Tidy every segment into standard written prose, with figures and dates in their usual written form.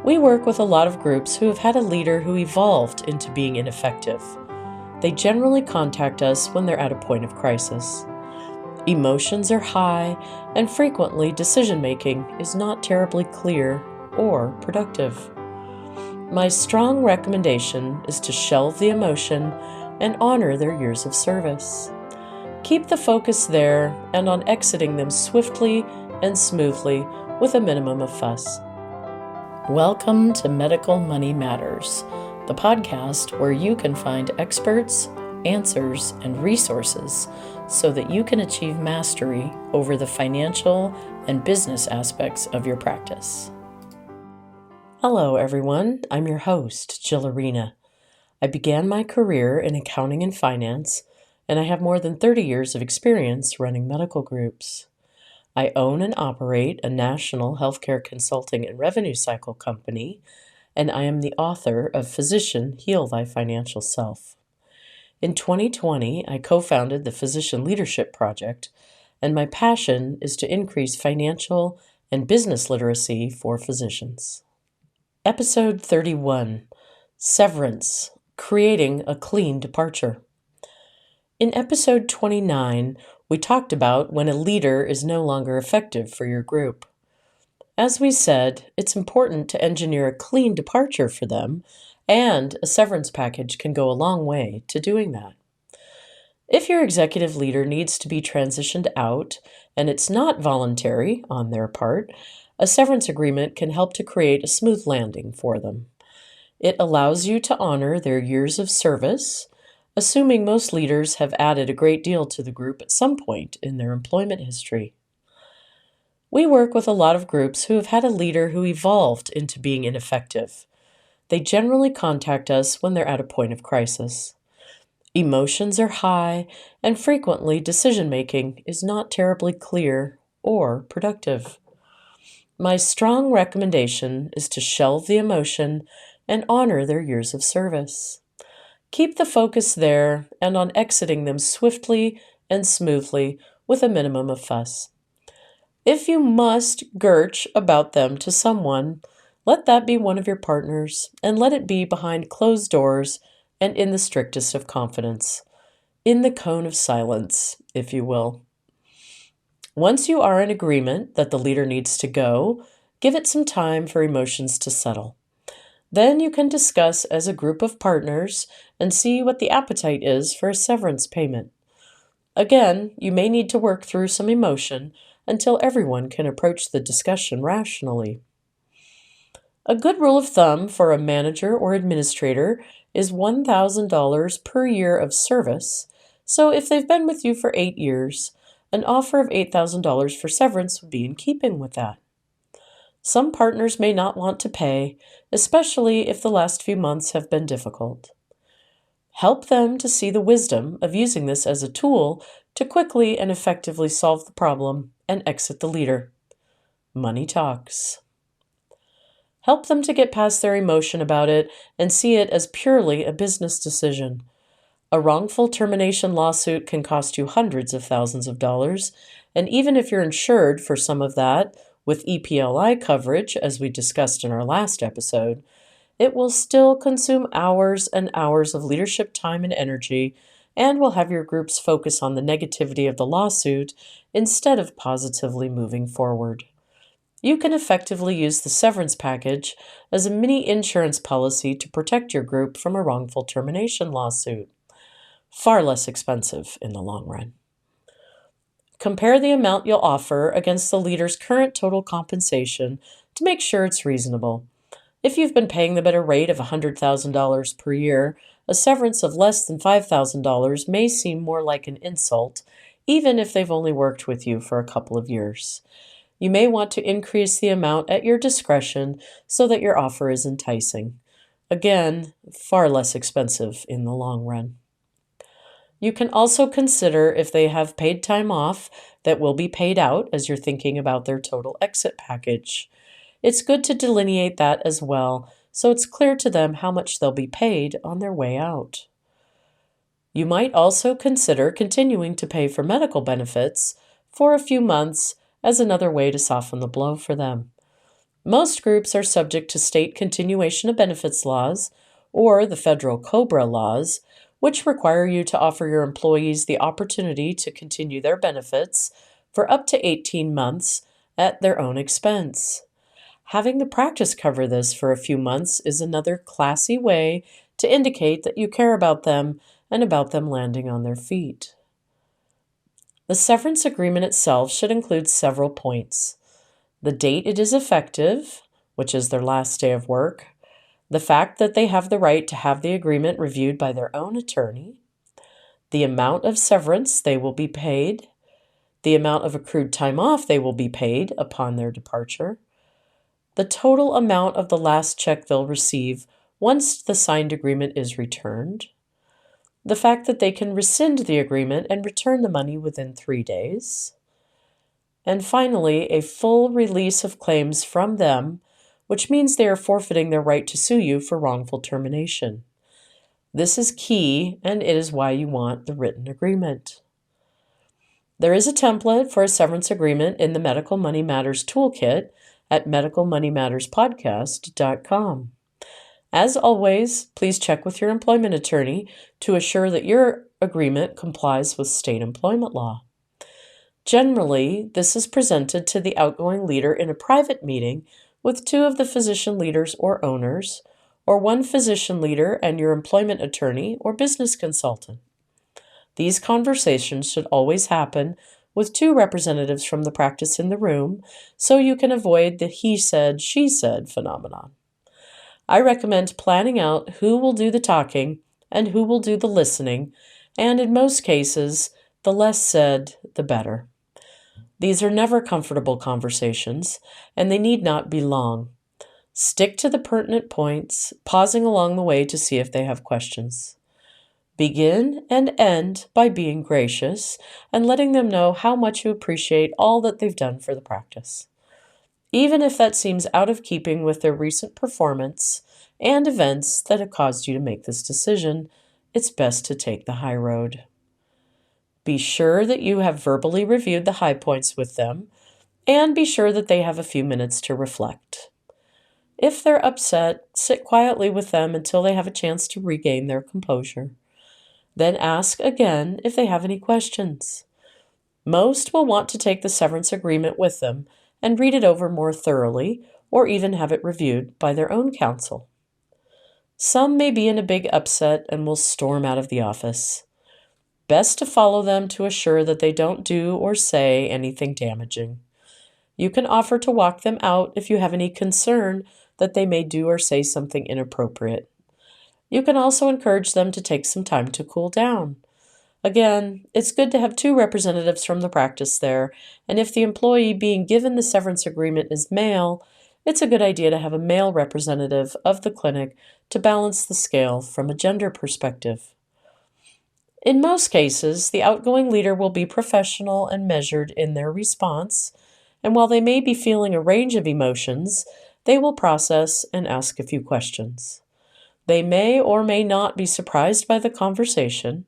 We work with a lot of groups who have had a leader who evolved into being ineffective. They generally contact us when they're at a point of crisis. Emotions are high, and frequently decision-making is not terribly clear or productive. My strong recommendation is to shelve the emotion and honor their years of service. Keep the focus there and on exiting them swiftly and smoothly with a minimum of fuss. Welcome to Medical Money Matters, the podcast where you can find experts, answers, and resources so that you can achieve mastery over the financial and business aspects of your practice. Hello, everyone. I'm your host, Jill Arena. I began my career in accounting and finance, and I have more than 30 years of experience running medical groups. I own and operate a national healthcare consulting and revenue cycle company, and I am the author of Physician Heal Thy Financial Self. In 2020, I co-founded the Physician Leadership Project, and my passion is to increase financial and business literacy for physicians. Episode 31, Severance, Creating a Clean Departure. In episode 29, we talked about when a leader is no longer effective for your group. As we said, it's important to engineer a clean departure for them, and a severance package can go a long way to doing that. If your executive leader needs to be transitioned out, and it's not voluntary on their part, a severance agreement can help to create a smooth landing for them. It allows you to honor their years of service, assuming most leaders have added a great deal to the group at some point in their employment history. We work with a lot of groups who have had a leader who evolved into being ineffective. They generally contact us when they're at a point of crisis. Emotions are high, and frequently decision-making is not terribly clear or productive. My strong recommendation is to shelve the emotion and honor their years of service. Keep the focus there and on exiting them swiftly and smoothly with a minimum of fuss. If you must gurch about them to someone, let that be one of your partners, and let it be behind closed doors and in the strictest of confidence, in the cone of silence, if you will. Once you are in agreement that the leader needs to go, give it some time for emotions to settle. Then you can discuss as a group of partners and see what the appetite is for a severance payment. Again, you may need to work through some emotion until everyone can approach the discussion rationally. A good rule of thumb for a manager or administrator is $1,000 per year of service, so if they've been with you for 8 years, an offer of $8,000 for severance would be in keeping with that. Some partners may not want to pay, especially if the last few months have been difficult. Help them to see the wisdom of using this as a tool to quickly and effectively solve the problem and exit the leader. Money talks. Help them to get past their emotion about it and see it as purely a business decision. A wrongful termination lawsuit can cost you hundreds of thousands of dollars, and even if you're insured for some of that, with EPLI coverage, as we discussed in our last episode, it will still consume hours and hours of leadership time and energy, and will have your groups focus on the negativity of the lawsuit instead of positively moving forward. You can effectively use the severance package as a mini insurance policy to protect your group from a wrongful termination lawsuit. Far less expensive in the long run. Compare the amount you'll offer against the leader's current total compensation to make sure it's reasonable. If you've been paying the better rate of $100,000 per year, a severance of less than $5,000 may seem more like an insult, even if they've only worked with you for a couple of years. You may want to increase the amount at your discretion so that your offer is enticing. Again, far less expensive in the long run. You can also consider if they have paid time off that will be paid out as you're thinking about their total exit package. It's good to delineate that as well, so it's clear to them how much they'll be paid on their way out. You might also consider continuing to pay for medical benefits for a few months as another way to soften the blow for them. Most groups are subject to state continuation of benefits laws or the federal COBRA laws, which require you to offer your employees the opportunity to continue their benefits for up to 18 months at their own expense. Having the practice cover this for a few months is another classy way to indicate that you care about them and about them landing on their feet. The severance agreement itself should include several points: the date it is effective, which is their last day of work, the fact that they have the right to have the agreement reviewed by their own attorney, the amount of severance they will be paid, the amount of accrued time off they will be paid upon their departure, the total amount of the last check they'll receive once the signed agreement is returned, the fact that they can rescind the agreement and return the money within 3 days, and finally, a full release of claims from them, which means they are forfeiting their right to sue you for wrongful termination. This is key, and it is why you want the written agreement. There is a template for a severance agreement in the Medical Money Matters Toolkit at medicalmoneymatterspodcast.com. As always, please check with your employment attorney to assure that your agreement complies with state employment law. Generally, this is presented to the outgoing leader in a private meeting with 2 of the physician leaders or owners, or 1 physician leader and your employment attorney or business consultant. These conversations should always happen with 2 representatives from the practice in the room, so you can avoid the he said, she said phenomenon. I recommend planning out who will do the talking and who will do the listening, and in most cases, the less said, the better. These are never comfortable conversations, and they need not be long. Stick to the pertinent points, pausing along the way to see if they have questions. Begin and end by being gracious and letting them know how much you appreciate all that they've done for the practice. Even if that seems out of keeping with their recent performance and events that have caused you to make this decision, it's best to take the high road. Be sure that you have verbally reviewed the high points with them, and be sure that they have a few minutes to reflect. If they're upset, sit quietly with them until they have a chance to regain their composure. Then ask again if they have any questions. Most will want to take the severance agreement with them and read it over more thoroughly, or even have it reviewed by their own counsel. Some may be in a big upset and will storm out of the office. Best to follow them to assure that they don't do or say anything damaging. You can offer to walk them out if you have any concern that they may do or say something inappropriate. You can also encourage them to take some time to cool down. Again, it's good to have 2 representatives from the practice there, and if the employee being given the severance agreement is male, it's a good idea to have a male representative of the clinic to balance the scale from a gender perspective. In most cases, the outgoing leader will be professional and measured in their response, and while they may be feeling a range of emotions, they will process and ask a few questions. They may or may not be surprised by the conversation,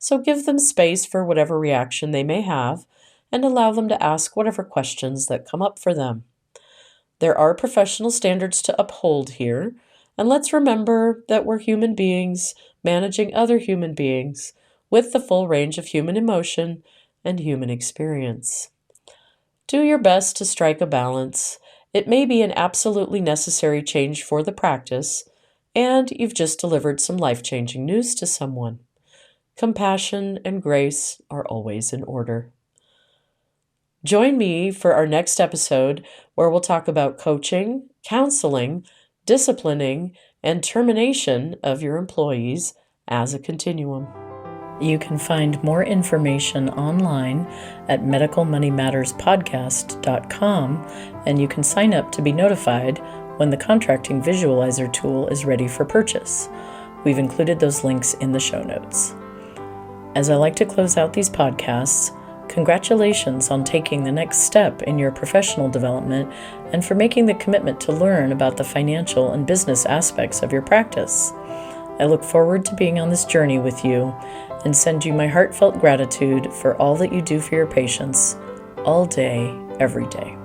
so give them space for whatever reaction they may have and allow them to ask whatever questions that come up for them. There are professional standards to uphold here, and let's remember that we're human beings managing other human beings with the full range of human emotion and human experience. Do your best to strike a balance. It may be an absolutely necessary change for the practice, and you've just delivered some life-changing news to someone. Compassion and grace are always in order. Join me for our next episode where we'll talk about coaching, counseling, disciplining, and termination of your employees as a continuum. You can find more information online at medicalmoneymatterspodcast.com, and you can sign up to be notified when the contracting visualizer tool is ready for purchase. We've included those links in the show notes. As I like to close out these podcasts, congratulations on taking the next step in your professional development and for making the commitment to learn about the financial and business aspects of your practice. I look forward to being on this journey with you and send you my heartfelt gratitude for all that you do for your patients all day, every day.